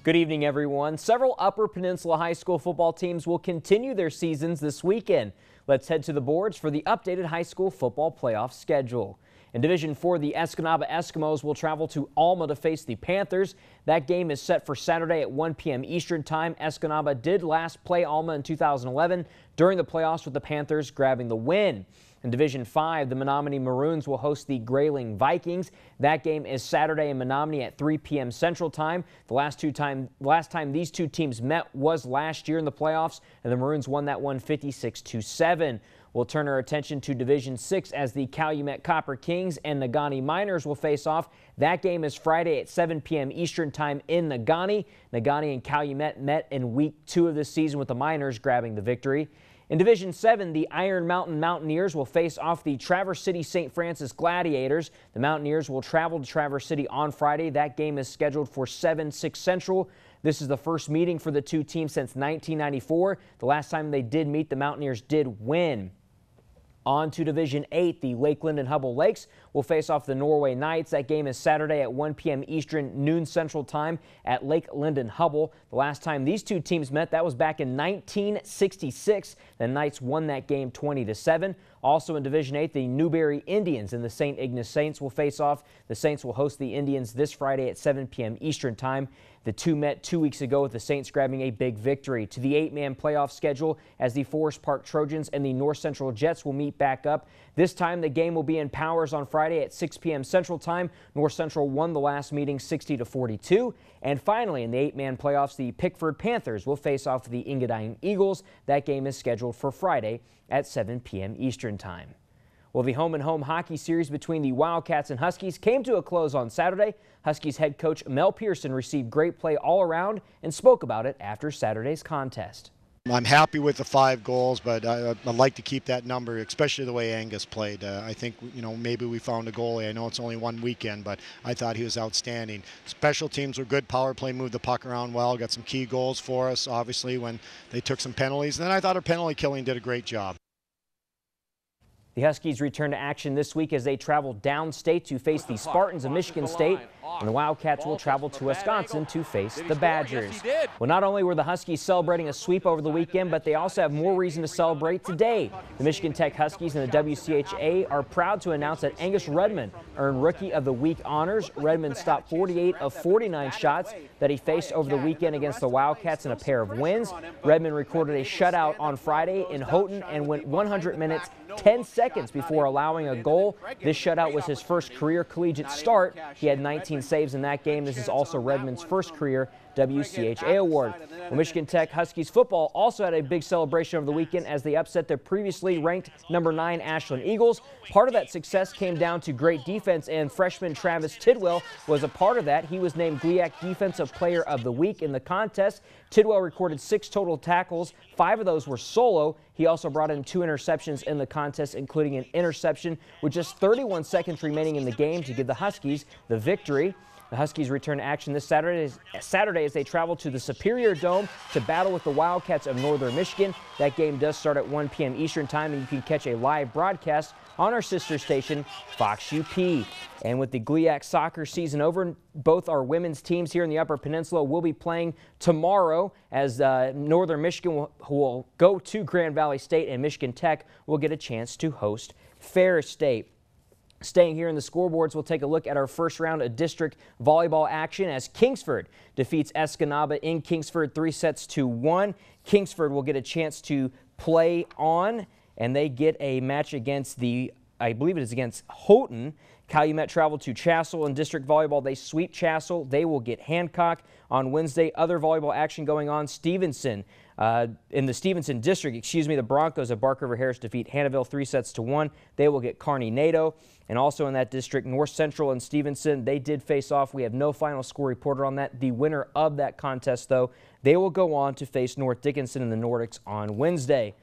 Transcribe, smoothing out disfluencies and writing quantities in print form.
Good evening, everyone. Several Upper Peninsula High School football teams will continue their seasons this weekend. Let's head to the boards for the updated high school football playoff schedule. In Division 4, the Escanaba Eskimos will travel to Alma to face the Panthers. That game is set for Saturday at 1 p.m. Eastern Time. Escanaba did last play Alma in 2011 during the playoffs, with the Panthers grabbing the win. In Division 5, the Menominee Maroons will host the Grayling Vikings. That game is Saturday in Menominee at 3 p.m. Central Time. The last time these two teams met was last year in the playoffs, and the Maroons won that one 56-7. We'll turn our attention to Division 6 as the Calumet Copper Kings and Negaunee Miners will face off. That game is Friday at 7 p.m. Eastern Time in Negaunee. Negaunee and Calumet met in Week 2 of this season, with the Miners grabbing the victory. In Division 7, the Iron Mountain Mountaineers will face off the Traverse City St. Francis Gladiators. The Mountaineers will travel to Traverse City on Friday. That game is scheduled for 7/6 Central. This is the first meeting for the two teams since 1994. The last time they did meet, the Mountaineers did win. On to Division 8, the Lakeland and Hubble Lakes will face off the Norway Knights. That game is Saturday at 1 p.m. Eastern, noon Central Time at Lake Linden Hubble. The last time these two teams met, that was back in 1966. The Knights won that game 20-7. Also in Division 8, the Newberry Indians and the St. Ignace Saints will face off. The Saints will host the Indians this Friday at 7 p.m. Eastern Time. The two met 2 weeks ago, with the Saints grabbing a big victory. To the 8-man playoff schedule, as the Forest Park Trojans and the North Central Jets will meet back up. This time the game will be in Powers on Friday at 6 p.m. Central Time. North Central won the last meeting 60-42. And finally, in the 8-man playoffs, the Pickford Panthers will face off the Engadine Eagles. That game is scheduled for Friday at 7 p.m. Eastern Time. Well, the home-and-home hockey series between the Wildcats and Huskies came to a close on Saturday. Huskies head coach Mel Pearson received great play all around and spoke about it after Saturday's contest. I'm happy with the 5 goals, but I'd like to keep that number, especially the way Angus played. I think, maybe we found a goalie. I know it's only one weekend, but I thought he was outstanding. Special teams were good. Power play moved the puck around well, got some key goals for us, obviously, when they took some penalties. And then I thought our penalty killing did a great job. The Huskies return to action this week as they travel downstate to face the Spartans of Michigan State, and the Wildcats will travel to Wisconsin to face the Badgers. Well, not only were the Huskies celebrating a sweep over the weekend, but they also have more reason to celebrate today. The Michigan Tech Huskies and the WCHA are proud to announce that Angus Redmond earned Rookie of the Week honors. Redmond stopped 48 of 49 shots that he faced over the weekend against the Wildcats in a pair of wins. Redmond recorded a shutout on Friday in Houghton and went 100 minutes 10 seconds before allowing a goal. This shutout was his first career collegiate start. He had 19 saves in that game. This is also Redmond's first career WCHA award. Well, Michigan Tech Huskies football also had a big celebration over the weekend as they upset their previously ranked number 9 Ashland Eagles. Part of that success came down to great defense, and freshman Travis Tidwell was a part of that. He was named GLIAC Defensive Player of the Week in the contest. Tidwell recorded 6 total tackles. 5 of those were solo. He also brought in 2 interceptions in the contest, including an interception with just 31 seconds remaining in the game to give the Huskies the victory. The Huskies return to action this Saturday as they travel to the Superior Dome to battle with the Wildcats of Northern Michigan. That game does start at 1 p.m. Eastern Time, and you can catch a live broadcast on our sister station, Fox UP. And with the GLIAC soccer season over, both our women's teams here in the Upper Peninsula will be playing tomorrow, as Northern Michigan will go to Grand Valley State, and Michigan Tech will get a chance to host Ferris State. Staying here in the scoreboards, we'll take a look at our first round of district volleyball action as Kingsford defeats Escanaba in Kingsford 3-1. Kingsford will get a chance to play on, and they get a match against I believe it is against Houghton. Calumet travel to Chassell in district volleyball. They sweep Chassell. They will get Hancock on Wednesday. Other volleyball action going on. Stevenson, in the Stevenson district, the Broncos of Bark River Harris defeat Hannahville 3-1. They will get Kearney NATO. And also in that district, North Central and Stevenson, they did face off. We have no final score reported on that. The winner of that contest, though, they will go on to face North Dickinson in the Nordics on Wednesday.